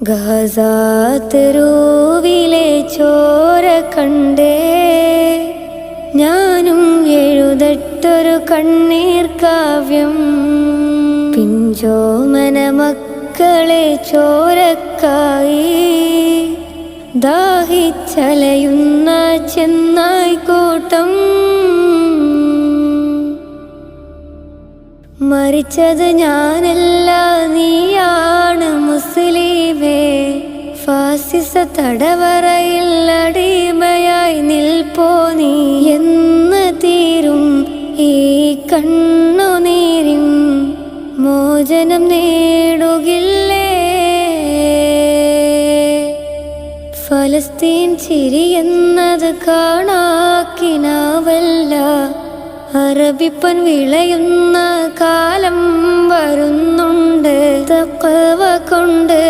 Gaza തെരുവിലെ ചോര കണ്ടേ ഞാനും എഴുതട്ടൊരു കണ്ണീർ കാവ്യം. പിഞ്ചോമന മക്കളെ ചോരക്കായി ദാഹിച്ചലയുന്ന ചെന്നായ്ക്കൂട്ടം. മരിച്ചത് ഞാനല്ല, നീയാണ് മുസ്ലിമേ. ഫാസിസ തടവറയിൽ അടിമയായി നിൽപ്പോ നീ. എന്ന് തീരും ഈ കണ്ണുനീരിൻ മോചനം നേടുകില്ലേ? ഫലസ്തീൻ ചിരിയെന്നത് കാണാക്കിനാവല്ല, അറബിപ്പൻ വിളയുന്ന കാലം വരുന്നുണ്ട്. തഖ്വ കൊണ്ട്